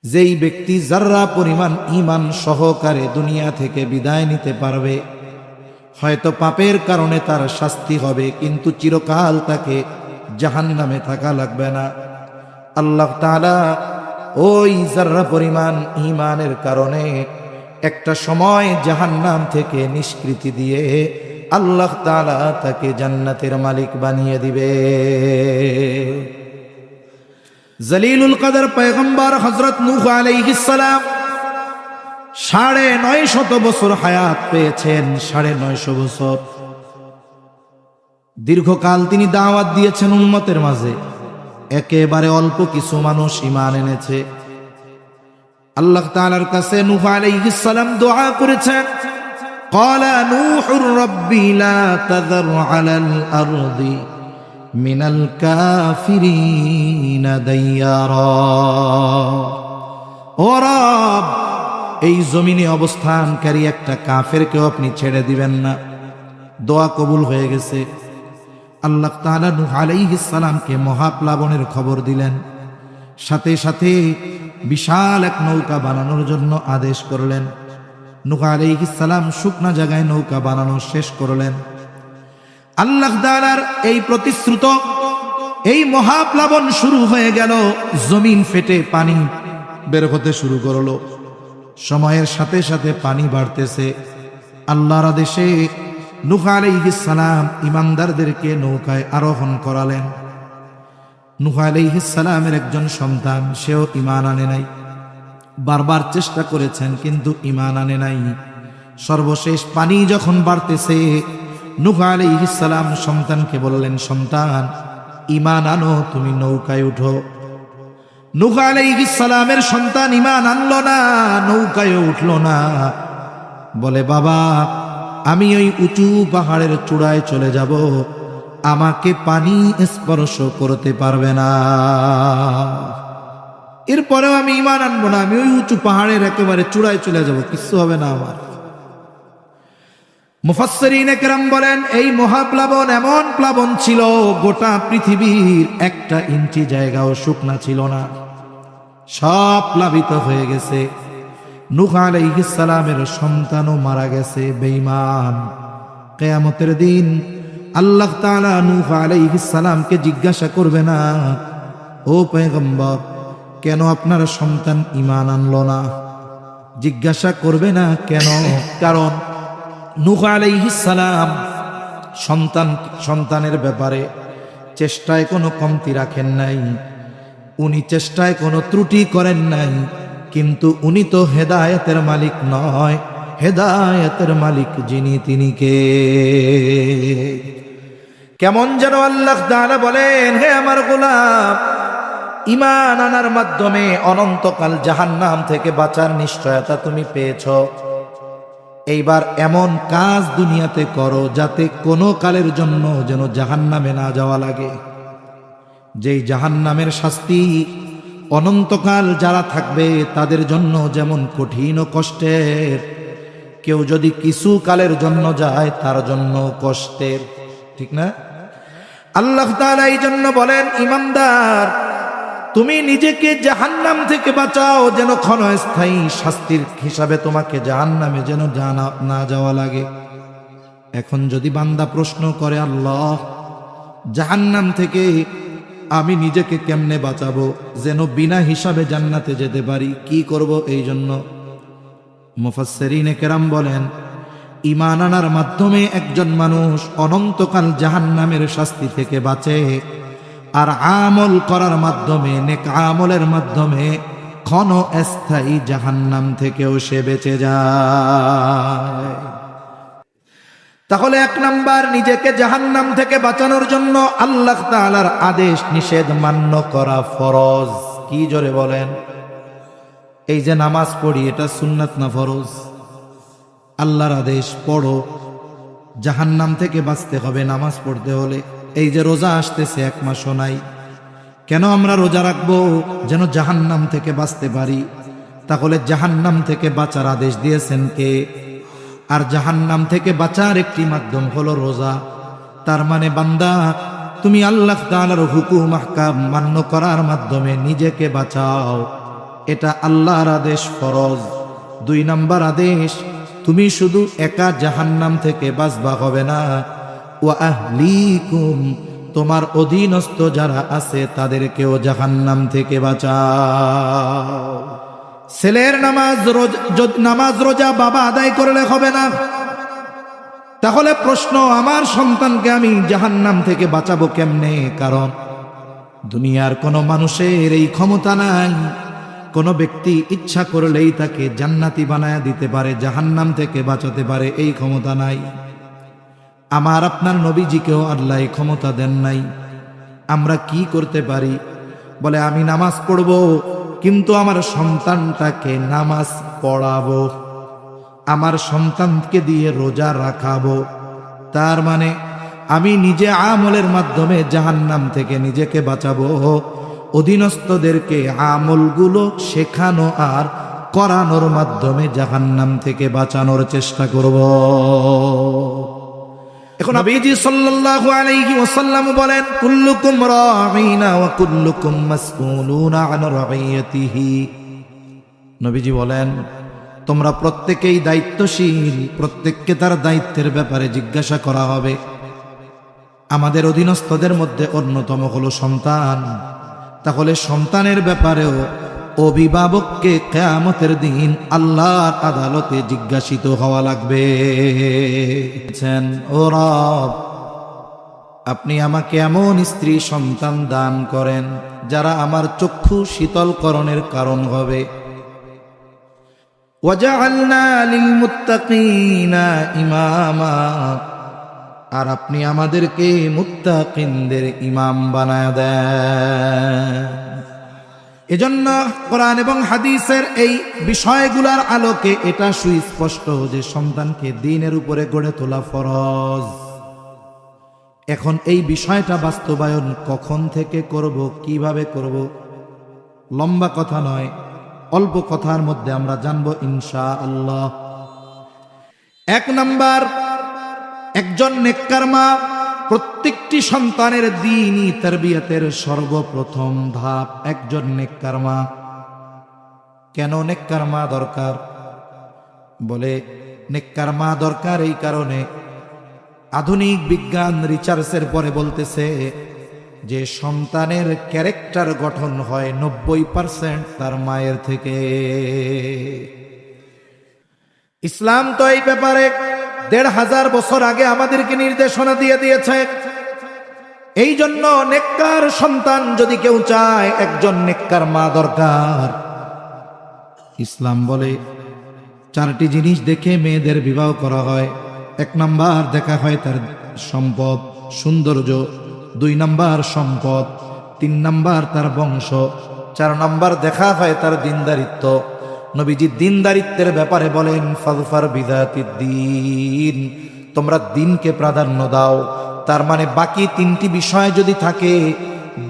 যেই ব্যক্তি যাররা পরিমাণ ঈমান সহকারে দুনিয়া থেকে বিদায় নিতে পারবে, হয়তো পাপের কারণে তার শাস্তি হবে, কিন্তু চিরকাল তাকে জাহান্নামে থাকা লাগবে না। আল্লাহ তাআলা ওই যাররা পরিমাণ ঈমানের কারণে একটা সময় জাহান্নাম থেকে নিষ্কৃতি দিয়ে আল্লাহ তাআলা তাকে জান্নাতের মালিক বানিয়ে দিবে। জলিলুল কদর পয়গম্বর হযরত নূহ আলাইহিস সালাম 950 বছর হায়াত পেয়েছেন। 950 বছর দীর্ঘকাল তিনি দাওয়াত দিয়েছেন উম্মতের মাঝে। একেবারে অল্প কিছু মানুষ ঈমান এনেছে। আল্লাহ তাআলার কাছে নূহ আলাইহিস সালাম দোয়া করেছেন, ক্বালা নূহুর রাব্বি লা তাযার আলাল আরদি মিনাল কাফিরিনা দাইয়ারা। ও রব, এই জমিনে অবস্থানকারী একটা কাফেরকেও আপনি ছেড়ে দিবেন না। দোয়া কবুল হয়ে গেছে। আল্লাহ তাআলা নূহ আলাইহিস সালামকে মহাপ্লাবনের খবর দিলেন। সাথে সাথে বিশাল এক নৌকা বানানোর জন্য আদেশ করলেন। নূহ আলাইহিস সালাম শুকনা জায়গায় নৌকা বানানো শেষ করলেন। আল্লাহ তাআলার এই প্রতিশ্রুত এই মহাপ্লাবন শুরু হয়ে গেল। জমিন ফেটে পানি বের হতে শুরু করলো। সময়ের সাথে সাথে পানি বাড়তেছে। আল্লাহর আদেশে নূহ আলাইহিস সালাম ঈমানদারদেরকে নৌকায় আরোহণ করালেন। নূহ আলাইহিস সালামের একজন সন্তান, সেও ঈমান আনে নাই। বারবার চেষ্টা করেছেন কিন্তু ঈমান আনে নাই। সর্বশেষ পানি যখন বাড়তেছে, নূহ আলাইহিস সালাম সন্তানকে বললেন, সন্তান ঈমান আনো, তুমি নৌকায় উঠো। নূহ আলাইহিস সালামের সন্তান ঈমান আনলো না, নৌকায় উঠলো না। বলে, বাবা আমি ওই উঁচু পাহাড়ের চূড়ায় চলে যাব, আমাকে পানি স্পর্শ করতে পারবে না। এরপরেও আমি ঈমান আনবো না, আমি ওই উঁচু পাহাড়ের একেবারে চূড়ায় চলে যাব, কিছু হবে না আমার। মুফাসসিরিনে কেরাম বলেন, এই মহাপ্লাবন এমন প্লাবন ছিল, গোটা পৃথিবীর 1 ইঞ্চি জায়গাও শুকনা ছিল না, সব প্লাবিত হয়ে গেছে। নূহ আলাইহিস সালামের সন্তানও মারা গেছে, বেঈমান। কিয়ামতের দিন আল্লাহ তাআলা নূহ আলাইহিস সালামকে জিজ্ঞাসা করবে না, ও পয়গম্বর কেন আপনার সন্তান ঈমান আনলো না? জিজ্ঞাসা করবে না কেন? কারণ নূহ আলাইহিস সালাম সন্তানের ব্যাপারে চেষ্টায় কোনো কমতি রাখেন নাই, উনি চেষ্টায় কোনো ত্রুটি করেন নাই। কিন্তু উনি তো হেদায়েতের মালিক নয়, হেদায়েতের মালিক যিনি তিনি কে? কেমন যেন আল্লাহ তাআলা বলেন, হে আমার গোলাম, ঈমান আনার মাধ্যমে অনন্তকাল জাহান্নাম থেকে বাঁচার নিশ্চয়তা তুমি পেয়েছ। এইবার এমন কাজ দুনিয়াতে করো যাতে কোনো কালের জন্য যেন জাহান্নামে না যাওয়া লাগে। যেই জাহান্নামের শাস্তি অনন্তকাল যারা থাকবে তাদের জন্য যেমন কঠিন ও কষ্টের, কেউ যদি কিছু কালের জন্য যায় তার জন্য কষ্টের, ঠিক না? আল্লাহ তাআলা এই জন্য বলেন, ঈমানদার তুমি নিজেকে জাহান্নাম থেকে বাঁচাও, যেন ক্ষণস্থায়ী শাস্তির হিসাবে তোমাকে জাহান্নামে যেন না যাওয়া লাগে। এখন যদি বান্দা প্রশ্ন করে, আল্লাহ জাহান্নাম থেকে আমি নিজেকে কেমনে বাঁচাবো যেন বিনা হিসাবে জান্নাতে যেতে পারি, কি করব? এই জন্য মুফাসসিরিনে কেরাম বলেন, ঈমান আনার মাধ্যমে একজন মানুষ অনন্তকাল জাহান্নামের শাস্তি থেকে বাঁচে, আর আমল করার মাধ্যমে, নেক আমলের মাধ্যমে ক্ষণস্থায়ী জাহান্নাম থেকেও সে বেঁচে যায়। তাহলে 1 নাম্বার, নিজেকে জাহান্নাম থেকে বাঁচানোর জন্য আল্লাহ তাআলার আদেশ নিষেধ মান্য করা ফরজ। কি জোরে বলেন? এই যে নামাজ পড়ি, এটা সুন্নাত না ফরজ? আল্লাহর আদেশ, পড়ো, জাহান্নাম থেকে বাঁচতে হবে নামাজ পড়তে হলে। এই যে রোজা আসতেছে, 1 মাসও নাই, কেন আমরা রোজা রাখবো? যেন জাহান্নাম থেকে বাঁচতে পারি। তাহলে জাহান্নাম থেকে বাঁচার আদেশ দিয়েছেন কে? আর জাহান্নাম থেকে বাঁচার একটি মাধ্যম হলো রোজা। তার মানে বান্দা, তুমি আল্লাহ তাআলার হুকুম আহকাম মান্য করার মাধ্যমে নিজেকে বাঁচাও। এটা আল্লাহর আদেশ, ফরজ। 2 নাম্বার আদেশ, তুমি শুধু একা জাহান্নাম থেকে বাঁচবা হবে না, ওয়া আহলিকুম, তোমার অধীনস্থ যারা আছে তাদেরকেও জাহান্নাম থেকে বাঁচাও। ছেলের নামাজ রোজা বাবা আদায় করলে হবে না। তাহলে প্রশ্ন, আমার সন্তানকে আমি জাহান্নাম থেকে বাঁচাবো কেমনে? কারণ দুনিয়ার কোনো মানুষের এই ক্ষমতা নাই। কোনো ব্যক্তি ইচ্ছা করলেই তাকে জান্নাতি বানায়া দিতে পারে, জাহান্নাম থেকে বাঁচাতে পারে, এই ক্ষমতা নাই। আমার আপনার নবীজিকেও আল্লাহ এই ক্ষমতা দেন নাই। আমরা কি করতে পারি? বলে আমি নামাজ পড়ব, কিন্তু আমার সন্তানটাকে নামাজ পড়াবো, আমার সন্তানকে দিয়ে রোজা রাখাবো। তার মানে আমি নিজে আমলের মাধ্যমে জাহান্নাম থেকে নিজেকে বাঁচাবো, অধীনস্থদেরকে আমলগুলো শেখানো আর করানোর মাধ্যমে জাহান্নাম থেকে বাঁচানোর চেষ্টা করব। এখন নবীজি সাল্লাল্লাহু আলাইহি ওয়াসাল্লাম বলেন, কুল্লুকুম রাঈনা ওয়া কুল্লুকুম মাসউলুনা আন রাঈয়াতিহি। নবীজি বলেন, তোমরা প্রত্যেকেই দায়িত্বশীল, প্রত্যেককে তার দায়িত্বের ব্যাপারে জিজ্ঞাসা করা হবে। আমাদের অধীনস্থদের মধ্যে অন্যতম হলো সন্তান। তাহলে সন্তানের ব্যাপারেও অভিভাবককে কিয়ামতের দিন আল্লাহর আদালতে জিজ্ঞাসিত হওয়া লাগবে। ও রব, আপনি আমাকে এমন স্ত্রী সন্তান দান করেন যারা আমার চক্ষু শীতলকরণের কারণ হবে। ওয়াজআলনা লিল মুত্তাকিনা ইমামা, আর আপনি আমাদেরকে মুত্তাকিনদের ইমাম বানায় দেন। এজন্য কোরআন এবং হাদিসের এই বিষয়গুলোর আলোকে এটা সুস্পষ্ট যে সন্তানকে দ্বীনের উপরে গড়ে তোলা ফরজ। এখন এই বিষয়টা বাস্তবায়ন কখন থেকে করব, কিভাবে করব, লম্বা কথা নয়, অল্প কথার মধ্যে আমরা জানবো ইনশাআল্লাহ। 1 নাম্বার, একজন নেককার মা প্রত্যেকটি সন্তানের দ্বীনি তারবিয়াতের সর্বপ্রথম ধাপ একজন নেককার মা। কেন নেককার মা দরকার? বলে নেককার মা দরকার এই কারণে, আধুনিক বিজ্ঞান রিসার্চের পরে বলতেছে যে সন্তানের ক্যারেক্টার গঠন হয় 90% তার মায়ের থেকে। ইসলাম তো এই ব্যাপারে 1500 বছর আগে আমাদেরকে নির্দেশনা দিয়ে দিয়েছে। এই জন্য নেককার সন্তান যদি কেউ চায়, একজন নেককার মা দরকার। ইসলাম বলে 4টি জিনিস দেখে মেয়েদের বিবাহ করা হয়। 1 নাম্বার, দেখা হয় তার সম্পদ সৌন্দর্য, 2 নাম্বার সম্পদ, 3 নাম্বার তার বংশ, 4 নাম্বার দেখা হয় তার দিনদারিত্ব। নবীজি দিনদারিত্বের ব্যাপারে বলেন, ফাযফার বিযাতিদ দ্বীন, তোমরা দিনকে প্রাধান্য দাও। তার মানে বাকি 3টি বিষয় যদি থাকে,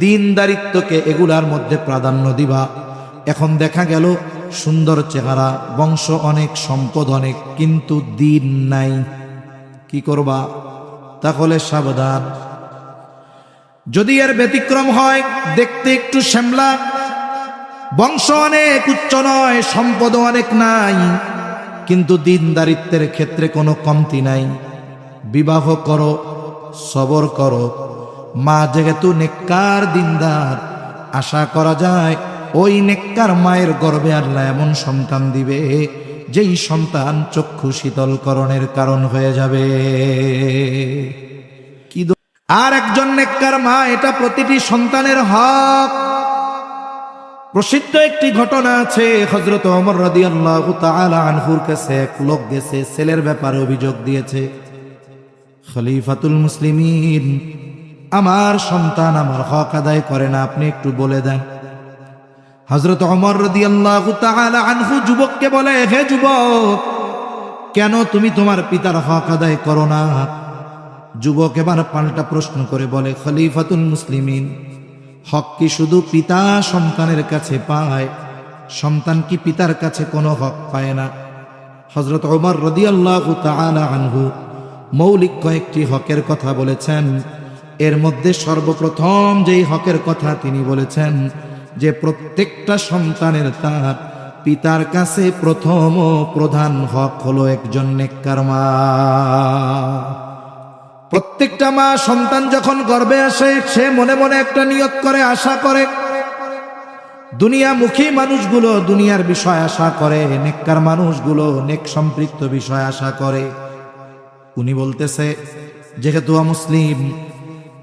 দিনদারিত্বকে এগুলার মধ্যে প্রাধান্য দিবা। এখন দেখা গেল সুন্দর চেহারা, বংশ অনেক, সম্পদ অনেক, কিন্তু দিন নাই, কি করবা? তাহলে সাবধান। যদি এর ব্যতিক্রম হয়, দেখতে একটু শ্যামলা, বংশ অনেক উচ্চ নয়, সম্পদ অনেক নাই, কিন্তু দিনদারিত্বের ক্ষেত্রে কোনো কমতি নাই, বিবাহ করো, সবর করো। মা যেহেতু নেককার দিনদার, আশা করা যায় ওই নেককার মায়ের গর্ভে আল্লাহ এমন সন্তান দিবে যেই সন্তান চক্ষু শীতলকরণের কারণ হয়ে যাবে। কি আর একজন নেককার মা, এটা প্রতিটি সন্তানের হক। প্রসিদ্ধ একটি ঘটনা আছে, হযরত ওমর রাদিয়াল্লাহু তাআলা আনহুর কাছে এক লোক গেছে, ছেলের ব্যাপারে অভিযোগ দিয়েছে, খলিফাতুল মুসলিমিন, আমার সন্তান আমার হক আদায় করে না, আপনি একটু বলে দেন। হযরত ওমর রাদিয়াল্লাহু তাআলা আনহু যুবককে বলে, হে যুবক, কেন তুমি তোমার পিতার হক আদায় করো না? যুবক এবার পাল্টা প্রশ্ন করে বলে, খলিফাতুল মুসলিমিন, হক কি শুধু পিতা সন্তানের কাছে পায়? সন্তান কি পিতার কাছে কোনো হক পায় না? হযরত ওমর রাদিয়াল্লাহু তাআলা আনহু মৌলিক কয়েকটি হকের কথা বলেছেন। এর মধ্যে সর্বপ্রথম যেই হকের কথা তিনি বলেছেন, যে প্রত্যেকটা সন্তানের তার পিতার কাছে প্রথম ও প্রধান হক হলো একজন নেককার মা। প্রত্যেকটা মা সন্তান যখন গর্ভে আসে সে মনে মনে একটা নিয়ত করে, আশা করে, দুনিয়ামুখী মানুষগুলো দুনিয়ার বিষয় আশা করে, নেককার মানুষগুলো নেক সম্পৃক্ত বিষয় আশা করে। উনি বলতেছে, যেহেতু মুসলিম,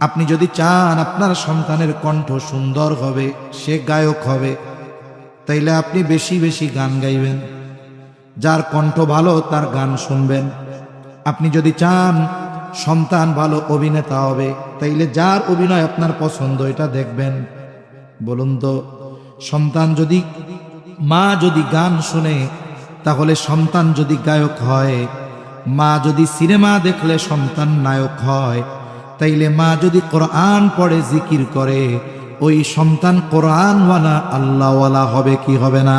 আপনি যদি চান আপনার সন্তানের কণ্ঠ সুন্দর হবে, সে গায়ক হবে, তাইলে আপনি বেশি বেশি গান গাইবেন, যার কণ্ঠ ভালো তার গান শুনবেন। আপনি যদি চান সন্তান ভালো অভিনেতা হবে, তাইলে যার অভিনয় আপনার পছন্দ এটা দেখবেন। বলুন তো, সন্তান যদি, মা যদি গান শুনে তাহলে সন্তান যদি গায়ক হয়, মা যদি সিনেমা দেখলে সন্তান নায়ক হয়, তাইলে মা যদি কোরআন পড়ে জিকির করে ওই সন্তান কোরআনওয়ালা আল্লাহওয়ালা হবে কি হবে না?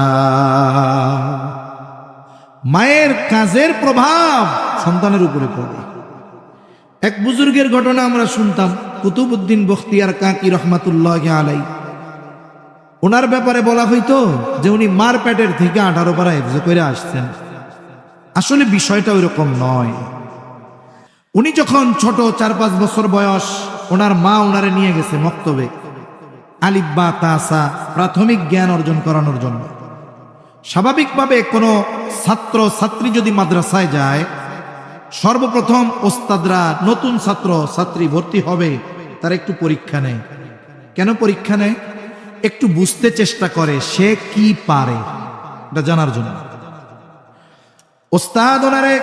মায়ের কাজের প্রভাব সন্তানের উপরে পড়ে। এক বুজুর্গের ঘটনা আমরা শুনতাম, কুতুবউদ্দিন বখতিয়ার কাকি রহমাতুল্লাহ আলাই। ওনার ব্যাপারে বলা হইতো যে উনি মার পেটের থেকে 18 পারা হিফজ করে আসছেন। আসলে বিষয়টা ওইরকম নয়। উনি যখন ছোট 4-5 বছর বয়স, ওনার মা ওনারে নিয়ে গেছে মক্তবে আলিফ বা তাসা প্রাথমিক জ্ঞান অর্জন করানোর জন্য। স্বাভাবিকভাবে কোনো ছাত্র ছাত্রী যদি মাদ্রাসায় যায়, সর্বপ্রথম ওস্তাদরা নতুন ছাত্র ছাত্রী ভর্তি হবে তার একটু পরীক্ষা নেয়। কেন পরীক্ষা নেয়? একটু বুঝতে চেষ্টা করে সে কি পারে, এটা জানার জন্য। ওস্তাদ ওনারে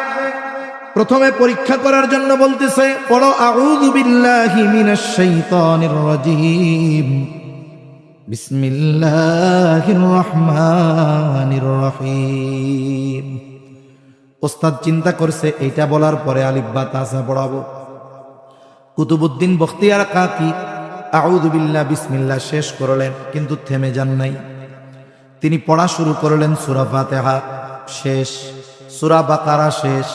প্রথমে পরীক্ষা করার জন্য বলতেছে, পড়ো আউযু বিল্লাহি মিনাশ শাইতানির রাজীম, বিসমিল্লাহির রহমানির রহিম। ওস্তাদ চিন্তা করছে এইটা বলার পরে আলিফ বা তাসা পড়াবো। কুতুবউদ্দিন বখতিয়ার কাকি আউযু বিল্লাহ বিসমিল্লাহ শেষ করলেন, কিন্তু থেমে যান নাই। তিনি পড়া শুরু করলেন, সূরা ফাতিহা শেষ, সূরা বাকারা শেষ,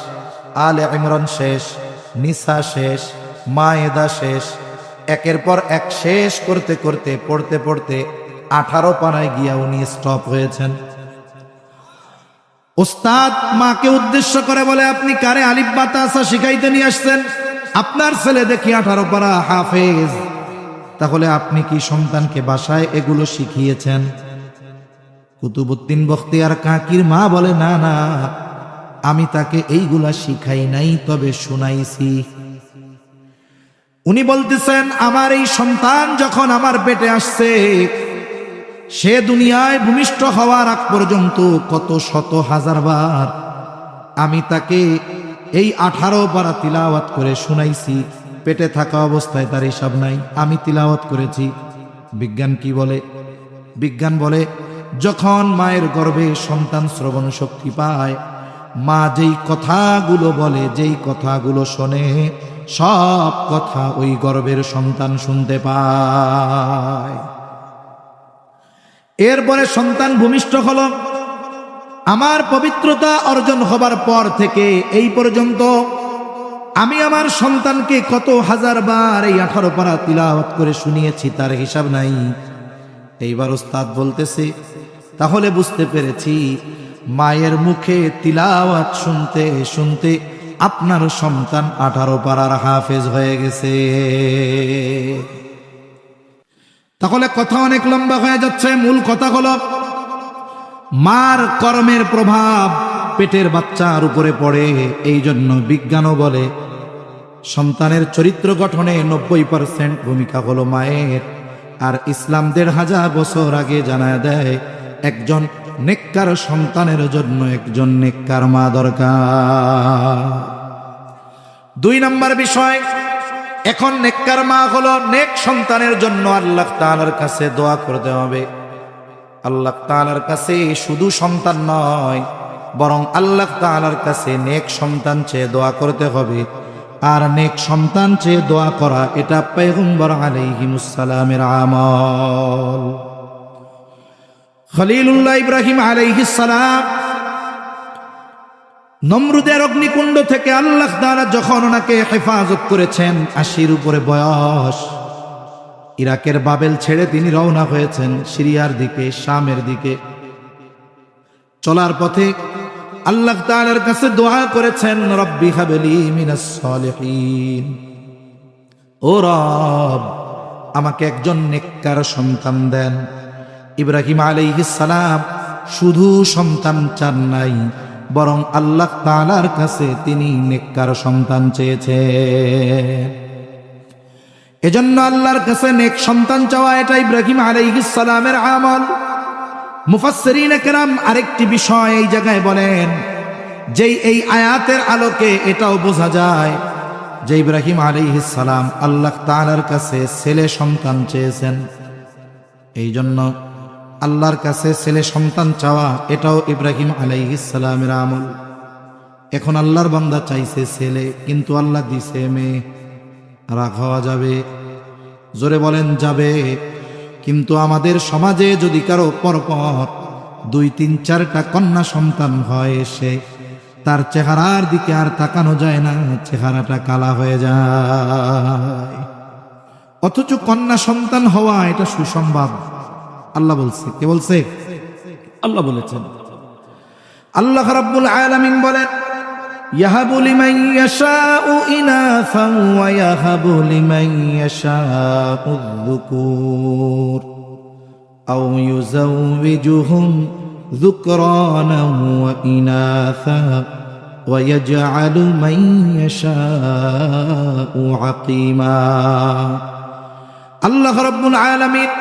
আলে ইমরান শেষ, নিসা শেষ, মায়েদা শেষ। একের পর এক শেষ করতে করতে পড়তে পড়তে 18 পারায় গিয়া উনি স্টপ হয়েছেন। ওস্তাদ মাকে উদ্দেশ্য করে বলে, আপনি কারে আলিফ বা তাসা শিখাইতে নিয়ে আসছেন? আপনার ছেলে দেখি 18 পারা হাফেজ, তাহলে আপনি কি সন্তানকে বাসায় এগুলো শিখিয়েছেন? কুতুবউদ্দিন বখতিয়ার কাকির মা বলে, না না, আমি তাকে এইগুলা শিখাই নাই, তবে শুনাইছি। উনি বলতেছেন, আমার এই সন্তান যখন আমার পেটে আসছে, সে দুনিয়ায় ভূমিষ্ঠ হওয়ার আগ পর্যন্ত কত শত হাজার বার আমি তাকে এই 18 পারা তিলাওয়াত করে শুনাইছি। পেটে থাকা অবস্থায় তার হিসাব নাই, আমি তিলাওয়াত করেছি। বিজ্ঞান কি বলে? বিজ্ঞান বলে, যখন মায়ের গর্ভে সন্তান শ্রবণ শক্তি পায়, মা যেই কথাগুলো বলে, যেই কথাগুলো শোনে, সব কথা ওই গর্ভের সন্তান শুনতে পায়। এরপরে সন্তান ভূমিষ্ঠ হল। আমার পবিত্রতা অর্জন হবার পর থেকে এই পর্যন্ত আমি আমার সন্তানকে কত হাজার বার এই 18 পারা তিলাওয়াত করে শুনিয়েছি, তার হিসাব নাই। এইবার ওস্তাদ বলতেছে, তাহলে বুঝতে পেরেছি মায়ের মুখে তিলাওয়াত শুনতে শুনতে আপনার সন্তান 18 পারার হাফেজ হয়ে গেছে। তাহলে কথা অনেক লম্বা হয়ে যাচ্ছে। মূল কথা হলো, মার কর্মের প্রভাব পেটের বাচ্চার উপরে পড়ে। এই জন্য বিজ্ঞানও বলে সন্তানের চরিত্র গঠনে 90% ভূমিকা হলো মায়ের। আর ইসলাম 1500 বছর আগে জানায় দেয়, একজন নেককার সন্তানের জন্য একজন নেককার মা দরকার। 2 নম্বর বিষয়, এখন নেককার মা হলো, নেক সন্তানের জন্য আল্লাহ তাআলার কাছে দোয়া করতে হবে। আল্লাহ তাআলার কাছে শুধু সন্তান নয়, বরং আল্লাহ তাআলার কাছে নেক সন্তান চেয়ে দোয়া করতে হবে। আর নেক সন্তান চেয়ে দোয়া করা, এটা পয়গম্বর আলাইহিমুস সালামের আমল। খলিলুল্লাহ ইব্রাহিম আলাইহিস সালাম নমরুদের অগ্নিকুণ্ড থেকে আল্লাহ তাআলা যখন ওনাকে হেফাজত করেছেন, 80-র উপরে বয়স, ইরাকের বাবেল ছেড়ে তিনি রওনা হয়েছেন সিরিয়ার দিকে, শামের দিকে। চলার পথে আল্লাহ তাআলার কাছে দোয়া করেছেন, রব্বি হাবলি মিনাস সালিহিন, ও রব আমাকে একজন নেককার সন্তান দেন। ইব্রাহিম আলাইহিস সালাম শুধু সন্তান চান নাই, বরং আল্লাহ তাআলার কাছে তিনি নেককার সন্তান চেয়েছেন। এজন্য আল্লাহর কাছে নেক সন্তান চাওয়া এটা ইব্রাহিম আলাইহিস সালামের আমল। মুফাসসিরিনে কেরাম আরেকটি বিষয় এই জায়গায় বলেন, যেই এই আয়াতের আলোকে এটাও বোঝা যায় যে ইব্রাহিম আলাইহিস সালাম আল্লাহ তাআলার কাছে ছেলে সন্তান চেয়েছেন। এই জন্য আল্লাহর কাছে ছেলে সন্তান চাওয়া এটাও ইব্রাহিম আলাইহিস সালামের আমল। এখন আল্লাহর বান্দা চাইছে ছেলে, কিন্তু আল্লাহ দিছে মেয়ে। রাগ হওয়া যাবে? জোরে বলেন যাবে। কিন্তু আমাদের সমাজে যদি কারো পরপর 2, 3, 4টা কন্যা সন্তান হয়, সে তার চেহারার দিকে আর তাকানো যায় না, চেহারাটা কালা হয়ে যায়। অথচ কন্যা সন্তান হওয়া এটা সুসংবাদ। আল্লাহ বলছে। কে বলছে? আল্লাহ বলেছেন। আল্লাহ রাব্বুল আলামিন বলেন, ইয়াহাবু লিমান ইয়াশাউ ইনাসান ওয়া ইয়াহাবু লিমান ইয়াশাউ যুকুর আও ইউযাওবিজুহুম যুকরানান ওয়া ইনাসা ওয়া ইয়াজআলু মান ইয়াশাউ আকীমা। আল্লাহ রাব্বুল আলামিন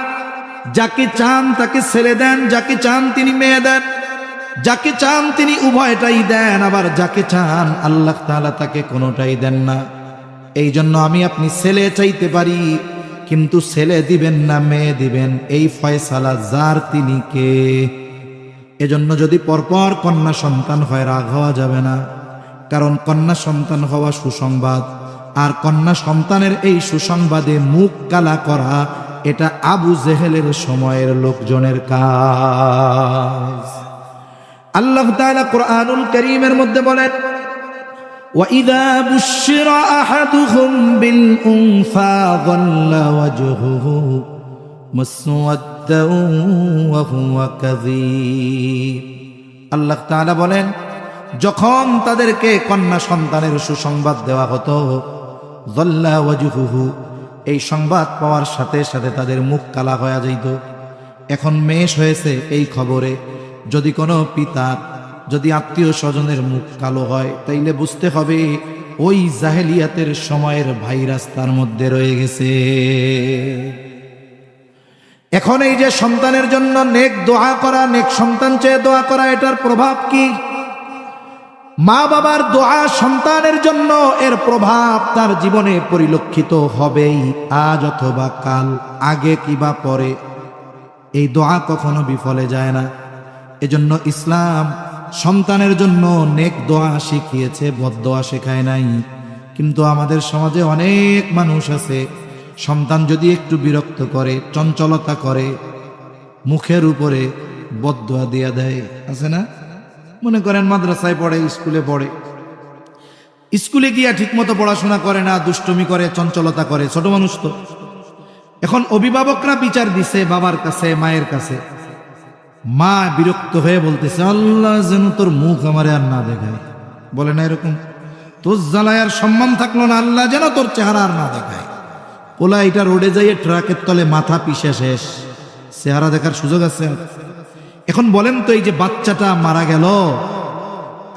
যাকে চান তাকে ছেলে দেন, যাকে চান তিনি মেয়ে দেন, যাকে চান তিনি উভয়টাই দেন, আবার যাকে চান আল্লাহ তাআলা তাকে কোনোটাই দেন না। এই জন্য আমি আপনি ছেলে চাইতে পারি, কিন্তু ছেলে দিবেন না মেয়ে দিবেন, এই ফয়সালা যার তিনি কে। এজন্য যদি পরপর কন্যা সন্তান হয় রাগ হওয়া যাবে না, কারণ কন্যা সন্তান হওয়া সুসংবাদ। আর কন্যা সন্তানের এই সুসংবাদে মুখ কালা করা এটা আবু জেহেলের সময়ের লোকজনের কাজ। আল্লাহ তাআলা কুরআনুল কারীমের মধ্যে বলেন, ওয়াইযা বুশিরা আহাদুহুম বিল উনসা যাল্লা ওয়াজহুহু মুসওয়াদ্দান ওয়া হুয়া কাযীব। আল্লাহ তাআলা বলেন, যখন তাদেরকে কন্যা সন্তানের সুসংবাদ দেওয়া হতো, যাল্লা ওয়াজহুহু, এই সংবাদ পাওয়ার সাথে সাথে তাদের মুখ কালা হয়ে যাইত। এখন মেষ হয়েছে এই খবরে যদি কোনো পিতার, যদি আত্মীয় স্বজনের মুখ কালো হয়, তাইলে বুঝতে হবে ওই জাহেলিয়াতের সময়ের ভাইরাস তার মধ্যে রয়ে গেছে। এখন এই যে সন্তানের জন্য নেক দোয়া করা, নেক সন্তান চেয়ে দোয়া করা, এটার প্রভাব কি? মা বাবার দোয়া সন্তানের জন্য, এর প্রভাব তার জীবনে পরিলক্ষিত হবেই, আজ অথবা কাল, আগে কিবা পরে। এই দোয়া কখনো বিফলে যায় না। এজন্য ইসলাম সন্তানের জন্য নেক দোয়া শিখিয়েছে, বদদোয়া শেখায় নাই। কিন্তু আমাদের সমাজে অনেক মানুষ আছে, সন্তান যদি একটু বিরক্ত করে, চঞ্চলতা করে, মুখের উপরে বদদোয়া দিয়া দেয়। আছে না? মনে করেন মাদ্রাসায় পড়ে, স্কুলে পড়ে, স্কুলে গিয়া ঠিকমতো পড়াশোনা করে না, দুষ্টুমি করে, চঞ্চলতা করে, ছোট মানুষ তো। এখন অভিভাবকরা বিচার দিছে বাবার কাছে, মায়ের কাছে। মা বিরক্ত হয়ে বলতেছে, আল্লাহ যেন তোর মুখ আমারে আর না দেখায়। বলে না এরকম? তোর জ্বালায় আর সম্মান থাকলো না, আল্লাহ যেন তোর চেহারা আর না দেখায়। পোলা এটা রোডে যাইয়ে ট্রাকের তলে মাথা পিষে শেষ, চেহারা দেখার সুযোগ আছে? এখন বলেন তো, এই যে বাচ্চাটা মারা গেল,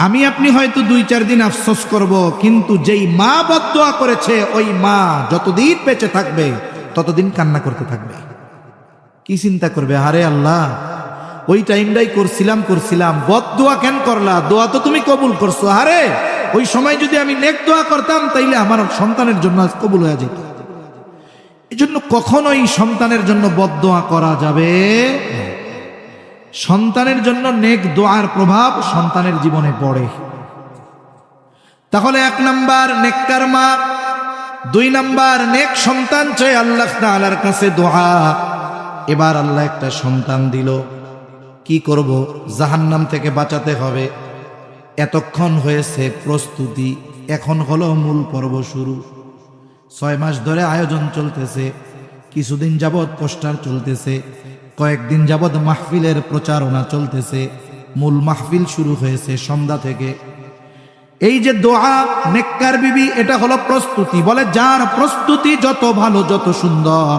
আমি আপনি হয়তো 2-4 দিন আফসোস করব, কিন্তু যেই মা বদদোয়া করেছে ওই মা যতদিন বেঁচে থাকবে ততদিন কান্না করতে থাকবে। কি চিন্তা করবে, আরে আল্লাহ ওই টাইমটাই করছিলাম, বদদোয়া কেন করলা? দোয়া তো তুমি কবুল করছো। আরে ওই সময় যদি আমি নেক দোয়া করতাম তাইলে আমার সন্তানের জন্য আজ কবুল হয়ে যেত। এই জন্য কখনোই সন্তানের জন্য বদদোয়া করা যাবে। সন্তানের জন্য নেক দোয়ার প্রভাব সন্তানের জীবনে পড়ে। তাহলে 1 নাম্বার নেককার মা, 2 নাম্বার নেক সন্তান চাই আল্লাহ তাআলার কাছে দোয়া। এবার আল্লাহ একটা সন্তান দিল, কি করব? জাহান্নাম থেকে বাঁচাতে হবে। এতক্ষণ হয়েছে প্রস্তুতি, এখন হলো মূল পর্ব শুরু। 6 মাস ধরে আয়োজন চলতেছে, কিছুদিন যাবৎ পোস্টার চলতেছে, কয়েকদিন যাবৎ মাহফিলের প্রচারণা চলতেছে। মূল মাহফিল শুরু হয়েছে সন্ধ্যা থেকে। এই যে দোয়া নেককার বিবি, এটা হলো প্রস্তুতি। বলে যার প্রস্তুতি যত ভালো, যত সুন্দর,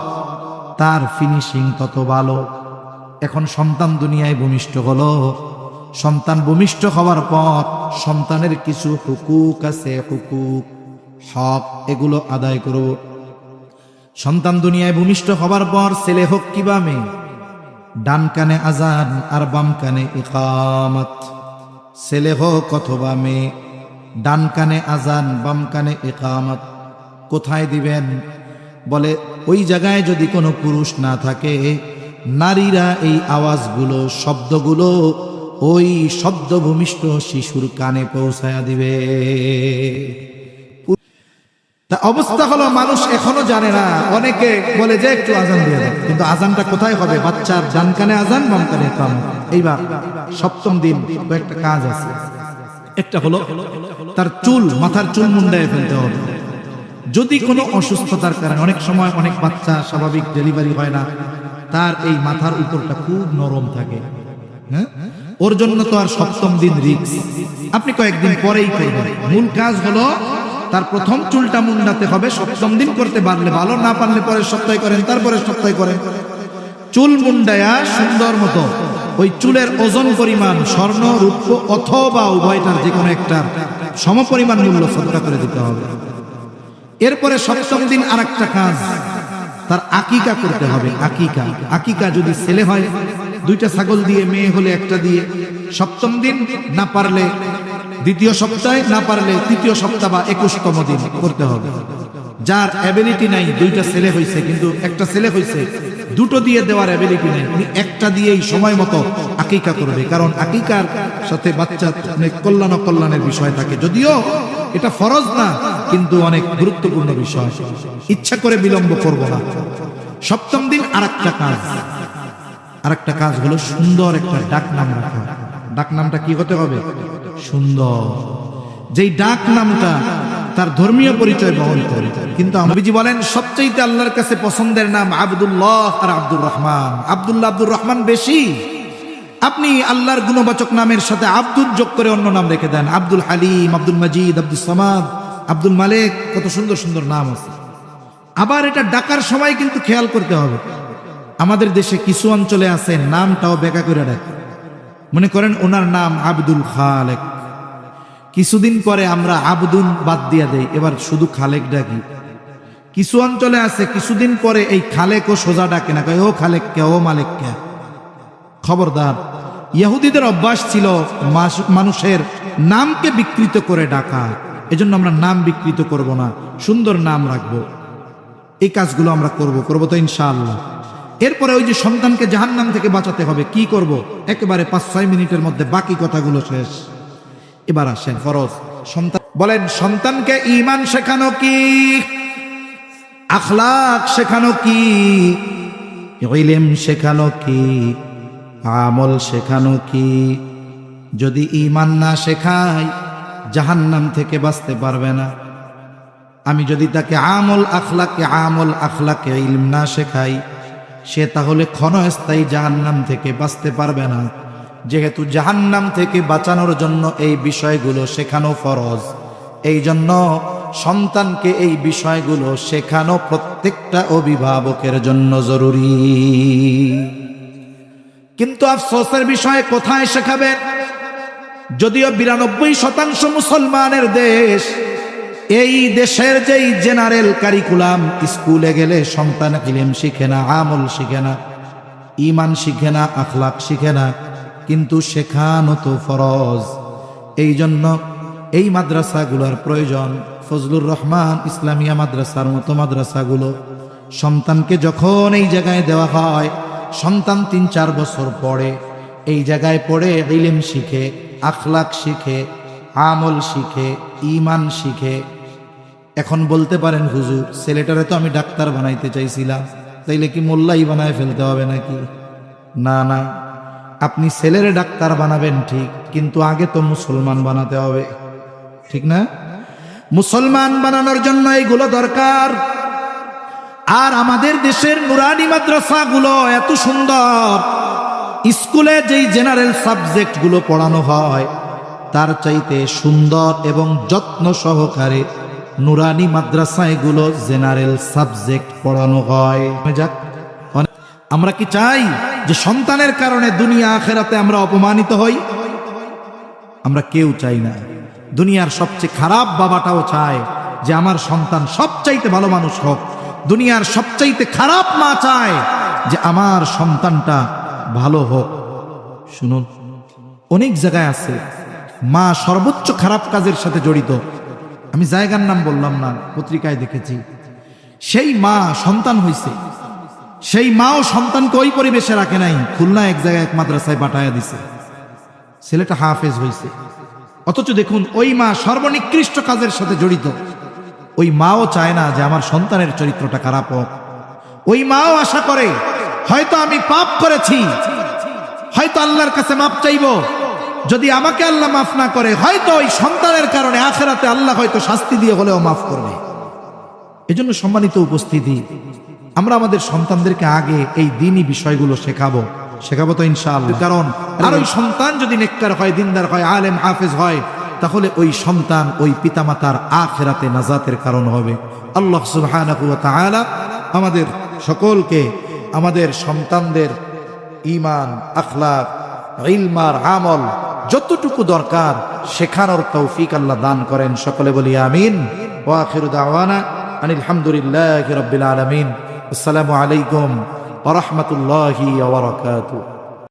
তার ফিনিশিং তত ভালো। এখন সন্তান দুনিয়ায় ভূমিষ্ঠ হলো। সন্তান ভূমিষ্ঠ হওয়ার পর সন্তানের কিছু হুকুক আছে, হুকুক, হক, এগুলো আদায় করব। সন্তান দুনিয়ায় ভূমিষ্ঠ হওয়ার পর ছেলে হোক কিবা মেয়ে, ডান কানে আজান আর বাম কানে ইকামত। ছেলে হোক অথবা মেয়ে, ডান কানে আজান বাম কানে ইকামত। কোথায় দিবেন? বলে ওই জায়গায় যদি কোনো পুরুষ না থাকে, নারীরা এই আওয়াজগুলো, শব্দগুলো ওই শব্দ ভূমিষ্ঠ শিশুর কানে পৌঁছায়া দিবে। তা অবস্থা হলো মানুষ এখনো জানে না। অনেকে বলে যে একটু আজান দিয়ে দেয়, কিন্তু আজানটা কোথায় হবে? বাচ্চার ডান কানে আজান বাম কানে ইকামত। এইবার সপ্তম দিন কয়েকটা কাজ আছে। একটা হলো তার চুল, মাথার চুল মুন্ডায় ফেলতে হবে। যদি কোনো অসুস্থতার কারণে, অনেক সময় অনেক বাচ্চা স্বাভাবিক ডেলিভারি হয় না, তার এই মাথার উপরটা খুব নরম থাকে, হ্যাঁ, ওর জন্য তো আর সপ্তম দিন রিস্ক, আপনি কয়েকদিন পরেই করবেন। মূল কাজ হলো তার প্রথম চুলটা মুন্ডাতে হবে। সপ্তম দিন করতে পারলে ভালো, না পারলে পরের সপ্তাহে করেন, তারপরের সপ্তাহে করেন। চুল মুন্ডায়া সুন্দর মতো ওই চুলের ওজন পরিমাণ স্বর্ণ, রূপ্য অথবা উভয়টার যে কোনো একটা সমপরিমাণ মূল্য সদকা করে দিতে হবে। এরপরে সপ্তম দিন আর একটা কাজ, তার আকিকা করতে হবে। আকিকা, আকিকা যদি ছেলে হয় 2টা ছাগল দিয়ে, মেয়ে হলে 1টা দিয়ে। সপ্তম দিন না পারলে দ্বিতীয় সপ্তাহে, না পারলে তৃতীয় সপ্তাহ বা 21তম দিন করতে হবে। যার অ্যাবিলিটি নাই, 2টা ছেলে হয়েছে কিন্তু 1টা ছেলে হয়েছে, 2টো দিয়ে দেওয়ার অ্যাবিলিটি নাই, উনি 1টা দিয়েই সময় মতো আকিকা করবে। কারণ আকিকার সাথে বাচ্চা অনেক কল্যাণ অকল্যাণের বিষয় থাকে। যদিও এটা ফরজ না, কিন্তু অনেক গুরুত্বপূর্ণ বিষয়। ইচ্ছা করে বিলম্ব করব না। সপ্তম দিন আরেকটা কাজ হলো সুন্দর একটা ডাক নাম রাখা। ডাক নামটা কি হতে হবে? সুন্দর। যেই ডাক নামটা তার ধর্মীয় পরিচয় বহন করে। কিন্তু নবীজি বলেন সবচেয়ে আল্লাহর কাছে পছন্দের নাম আব্দুল্লাহ আর আব্দুর রহমান। আব্দুল্লাহ, আব্দুর রহমান বেশি। আপনি আল্লাহর গুণবাচক নামের সাথে আব্দুল যোগ করে অন্য নাম রেখে দেন। আব্দুল হালিম, আব্দুল মজিদ, আব্দুল সামাদ, আব্দুল মালিক, কত সুন্দর সুন্দর নাম আছে। আবার এটা ডাকার সময় কিন্তু খেয়াল করতে হবে। আমাদের দেশে কিছু অঞ্চলে আছে নামটাও বেকা করে ডাকে। মনে করেন ওনার নাম আব্দুল খালেক, কিছুদিন পরে আমরা আব্দুল বাদ দিয়া দেই, এবার শুধু খালেক ডাকি। কিছু অঞ্চলে আছে কিছুদিন পরে এই খালেকও সোজা ডাকে না, কয় ও খালেক কে, ও মালিক কে। খবরদার, ইহুদিদের অভ্যাস ছিল মানুষের নামকে বিকৃত করে ডাকা। এজন্য আমরা নাম বিকৃত করব না, সুন্দর নাম রাখবো। এই কাজগুলো আমরা করব তো ইনশাআল্লাহ। এরপরে ওই যে সন্তানকে জাহান্নাম থেকে বাঁচাতে হবে, কি করব? একেবারে 5-6 মিনিটের মধ্যে বাকি কথাগুলো শেষ। এবার আসেন ফরজ। সন্তান বলেন, সন্তানকে ঈমান শেখানো কি, আখলাক শেখানো কি, ইলম শেখানো কি, আমল শেখানো কি? যদি ঈমান না শেখাই জাহান্নাম থেকে বাঁচতে পারবে না। আমি যদি তাকে আমল আখলাকে ইলম না শেখাই, সে তাহলে ক্ষণস্থায়ী জাহান্নাম থেকে বাঁচতে পারবে না। যেহেতু জাহান্নাম থেকে বাঁচানোর জন্য এই বিষয়গুলো শেখানো ফরজ, এই জন্য সন্তানকে এই বিষয়গুলো শেখানো প্রত্যেকটা অভিভাবকের জন্য জরুরি। কিন্তু আফসোসের বিষয়, কোথায় শেখাবেন? যদিও 92% মুসলমানের দেশ, এই দেশের যেই জেনারেল কারিকুলাম, স্কুলে গেলে সন্তান ইলম শিখে না, আমল শিখে না, ঈমান শিখে না, আখলাক শিখে না, কিন্তু শেখানো তো ফরজ। এই জন্য এই মাদ্রাসাগুলোর প্রয়োজন। ফজলুর রহমান ইসলামিয়া মাদ্রাসার মতো মাদ্রাসাগুলো সন্তানকে যখন এই জায়গায় দেওয়া হয়, সন্তান 3-4 বছর পরে এই জায়গায় পড়ে ইলম শিখে, আখলাক শিখে, আমল শিখে, ঈমান শিখে। এখন বলতে পারেন, হুজুর ছেলেটারে তো আমি ডাক্তার বানাইতে চাইছিলাম, তাইলে কি মোল্লাই বানায় ফেলতে হবে নাকি? না না, আপনি ছেলেরে ডাক্তার বানাবেন ঠিক, কিন্তু আগে তো মুসলমান বানাতে হবে, ঠিক না? মুসলমান বানানোর জন্য এইগুলো দরকার। আর আমাদের দেশের নুরানি মাদ্রাসাগুলো এত সুন্দর, স্কুলে যেই জেনারেল সাবজেক্টগুলো পড়ানো হয় তার চাইতে সুন্দর এবং যত্ন সহকারে নুরানি মাদ্রাসাগুলো জেনারেল সাবজেক্ট পড়ানো হয়। যাক, আমরা কি চাই যে সন্তানের কারণে দুনিয়া আখেরাতে আমরা অপমানিত হই? আমরা কেউ চাই না। দুনিয়ার সবচেয়ে খারাপ বাবাটাও চায় যে আমার সন্তান সবচাইতে ভালো মানুষ হোক। দুনিয়ার সবচাইতে খারাপ মা চায় যে আমার সন্তানটা ভালো হোক। শুনুন, অনেক জায়গায় আছে মা সর্বোচ্চ খারাপ কাজের সাথে জড়িত। আমি জায়গার নাম বললাম না, পত্রিকায় দেখেছি। সেই মা সন্তান হইছে, সেই মাও সন্তানকে ওই পরিবেশে রাখে নাই, খুলনা এক জায়গায় এক মাদ্রাসায় পাঠায়া দিছে, ছেলেটা হাফেজ হইছে। অথচ দেখুন ওই মা সর্বনিকৃষ্ট কাজের সাথে জড়িত। ওই মাও চায় না যে আমার সন্তানের চরিত্রটা খারাপ হোক। ওই মাও আশা করে হয়তো আমি পাপ করেছি, হয়তো আল্লাহর কাছে মাপ চাইব, যদি আমাকে আল্লাহ মাফ না করে হয়তো ওই সন্তানের কারণে আখেরাতে আল্লাহ হয়তো শাস্তি দিয়ে হলেও মাফ করবে। এজন্য সম্মানিত উপস্থিতি, আমরা আমাদের সন্তানদেরকে আগে এই দ্বীনি বিষয়গুলো শেখাবো তো ইনশাআল্লাহ। কারণ আর ওই সন্তান যদি নেককার হয়, দিনদার হয়, আলেম হাফেজ হয়, তাহলে ওই সন্তান ওই পিতামাতার আখিরাতে নাজাতের কারণ হবে। আল্লাহ সুবহানাহু ওয়া তাআলা আমাদের সকলকে আমাদের সন্তানদের ঈমান, আখলাক, ইলম আর আমল যতটুকু দরকার শেখানোর তৌফিক আল্লাহ দান করেন। সকলে বলি আমিন। ওয়া আখিরু দাওয়ানা আনিল হামদুলিল্লাহি রাব্বিল আলামিন। আসসালামু আলাইকুম ওয়া রাহমাতুল্লাহি ওয়া বারাকাতুহু।